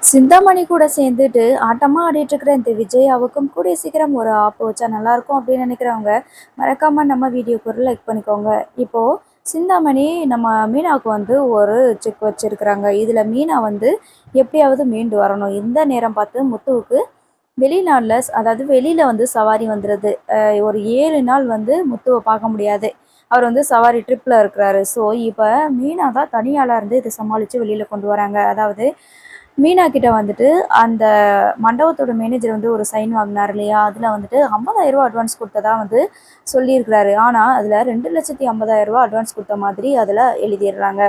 சிந்தாமணி கூட சேர்ந்துட்டு ஆட்டமாக ஆடிட்டு இருக்கிற இந்த விஜயாவுக்கும் கூடிய சீக்கிரம் ஒரு ஆப்பு வச்சா நல்லாயிருக்கும் அப்படின்னு நினைக்கிறவங்க மறக்காமல் நம்ம வீடியோக்கு லைக் பண்ணிக்கோங்க. இப்போது சிந்தாமணி நம்ம மீனாவுக்கு வந்து ஒரு செக் வச்சுருக்குறாங்க. இதில் மீனா வந்து எப்படியாவது மீண்டு வரணும். இந்த நேரம் பார்த்து முத்துவுக்கு வெளிநாட்டில், அதாவது வெளியில் வந்து சவாரி வந்துடுது. ஒரு 7 நாள் வந்து முத்துவை பார்க்க முடியாது. அவர் வந்து சவாரி ட்ரிப்பில் இருக்கிறாரு. ஸோ இப்போ மீனா தான் தனியாளாக இருந்து இதை சமாளித்து வெளியில் கொண்டு வராங்க. அதாவது மீனா கிட்ட வந்துட்டு அந்த மண்டபத்தோட மேனேஜர் வந்து ஒரு சைன் வாங்கினார் இல்லையா, அதில் வந்துட்டு 50,000 அட்வான்ஸ் கொடுத்ததா வந்து சொல்லியிருக்கிறாரு. ஆனால் அதில் 2,50,000 அட்வான்ஸ் கொடுத்த மாதிரி அதில் எழுதிடுறாங்க.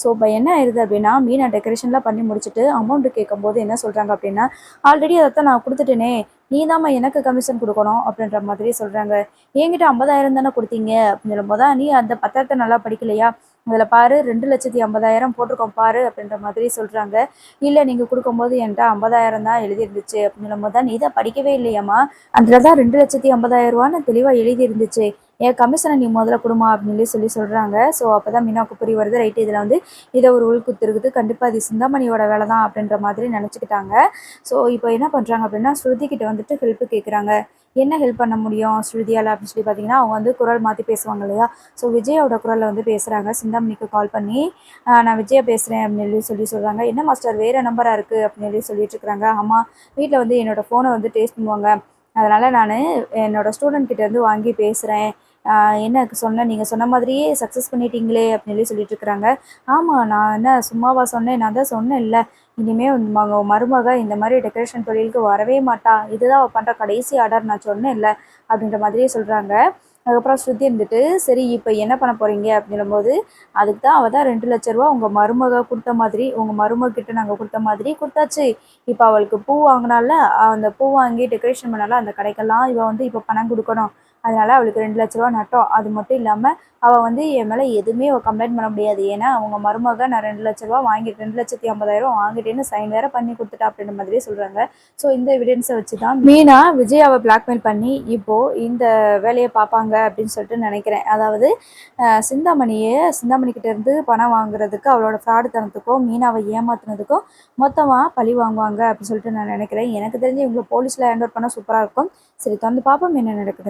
ஸோ இப்போ என்ன ஆயிடுது அப்படின்னா, மீனா டெக்கரேஷன்லாம் பண்ணி முடிச்சுட்டு அமௌண்ட்டு கேட்கும்போது என்ன சொல்கிறாங்க அப்படின்னா, ஆல்ரெடி அதைத்தான் நான் கொடுத்துட்டேனே, நீ தாம்மா எனக்கு கமிஷன் கொடுக்கணும் அப்படின்ற மாதிரி சொல்கிறாங்க. என்கிட்ட 50,000 தானே கொடுத்தீங்க அப்படின்னு சொல்லும்போது தான், நீ அந்த பத்திரத்தை நல்லா படிக்கலையா, அதில் பாரு 2,50,000 போட்டிருக்கோம் பாரு அப்படின்ற மாதிரி சொல்கிறாங்க. இல்லை நீங்கள் கொடுக்கும்போது என்கிட்ட 50,000 தான் எழுதியிருந்துச்சு அப்படின்னு சொல்லும்போது தான், நீ தான் படிக்கவே இல்லையாம்மா, அதில் தான் 2,50,000 தெளிவாக எழுதியிருந்துச்சு, என் கமிஷனை நீ முதல்ல கொடுமா அப்படின்னு சொல்லி சொல்கிறாங்க. ஸோ அப்போ தான் மீனாவுக்கு புரிய வருது, ரைட்டு இதில் வந்து இதை ஒரு உள்குத்து இருக்குது, கண்டிப்பாக அது சிந்தாமணியோட வேலை தான் அப்படின்ற மாதிரி நினச்சிக்கிட்டாங்க. ஸோ இப்போ என்ன பண்ணுறாங்க அப்படின்னா, ஸ்ருதி கிட்ட வந்துட்டு ஹெல்ப் கேட்குறாங்க. என்ன ஹெல்ப் பண்ண முடியும் ஸ்ருதியால் அப்படின்னு சொல்லி பார்த்தீங்கன்னா, அவங்க வந்து குரல் மாற்றி பேசுவாங்க இல்லையா, ஸோ விஜயோட குரலில் வந்து பேசுகிறாங்க. சிந்தாமணிக்கு கால் பண்ணி நான் விஜயா பேசுகிறேன் அப்படின்னு சொல்லி சொல்கிறாங்க. என்ன மாஸ்டர் வேறு நம்பராக இருக்குது அப்படின்னு சொல்லிட்டு இருக்கிறாங்க. ஆமாம், வீட்டில் வந்து என்னோடய ஃபோனை வந்து டேஸ்ட் பண்ணுவாங்க, அதனால் நான் என்னோடய ஸ்டூடெண்ட் கிட்டேருந்து வாங்கி பேசுகிறேன். என்ன சொன்னேன், நீங்கள் சொன்ன மாதிரியே சக்ஸஸ் பண்ணிட்டீங்களே அப்படின்னு சொல்லிட்டு இருக்கிறாங்க. ஆமாம், நான் என்ன சும்மாவா சொன்னேன், நான் தான் சொன்னேன் இல்லை, இனிமேல் மருமக இந்த மாதிரி டெக்கரேஷன் தொழிலுக்கு வரவே மாட்டா, இதுதான் அவள் பண்ணுற கடைசி ஆர்டர், நான் சொன்னேன் இல்லை அப்படின்ற மாதிரியே சொல்கிறாங்க. அதுக்கப்புறம் ஸ்ருதி இருந்துட்டு, சரி இப்போ என்ன பண்ண போகிறீங்க அப்படின்னும்போது, அதுக்கு தான் அவள் தான் 2,00,000 உங்கள் மருமக கொடுத்த மாதிரி, உங்கள் மருமகிட்ட நாங்கள் கொடுத்த மாதிரி கொடுத்தாச்சு. இப்போ அவளுக்கு பூ வாங்கினால, அந்த பூ வாங்கி டெக்கரேஷன் பண்ணால அந்த கடைக்கெல்லாம் இவள் வந்து இப்போ பணம் கொடுக்கணும். அதனால் அவளுக்கு 2,00,000 நட்டோம். அது மட்டும் இல்லாமல் அவள் வந்து என் மேலே எதுவுமே கம்ப்ளைண்ட் பண்ண முடியாது. ஏன்னா அவங்க மருமக நான் 2,00,000 வாங்கிட்டு 2,50,000 வாங்கிட்டேன்னு சைன் வேறு பண்ணி கொடுத்துட்டா அப்படின்ற மாதிரியே சொல்கிறாங்க. ஸோ இந்த எவிடன்ஸை வச்சு தான் மீனா விஜயாவை பிளாக்மெயில் பண்ணி இப்போது இந்த வேலையை பார்ப்பாங்க அப்படின்னு சொல்லிட்டு நினைக்கிறேன். அதாவது சிந்தாமணிக்கிட்ட இருந்து பணம் வாங்குறதுக்கு, அவளோட ஃப்ராடுத்தனத்துக்கும், மீனாவை ஏமாத்துனதுக்கும் மொத்தமாக பழி வாங்குவாங்க அப்படின்னு சொல்லிட்டு நான் நினைக்கிறேன். எனக்கு தெரிஞ்சு இவங்களை போலீஸில் ஹேண்ட் ஓவர் பண்ணால் சூப்பராக இருக்கும். சரி, தொடர்ந்து பார்ப்போம் என்ன நடக்குது.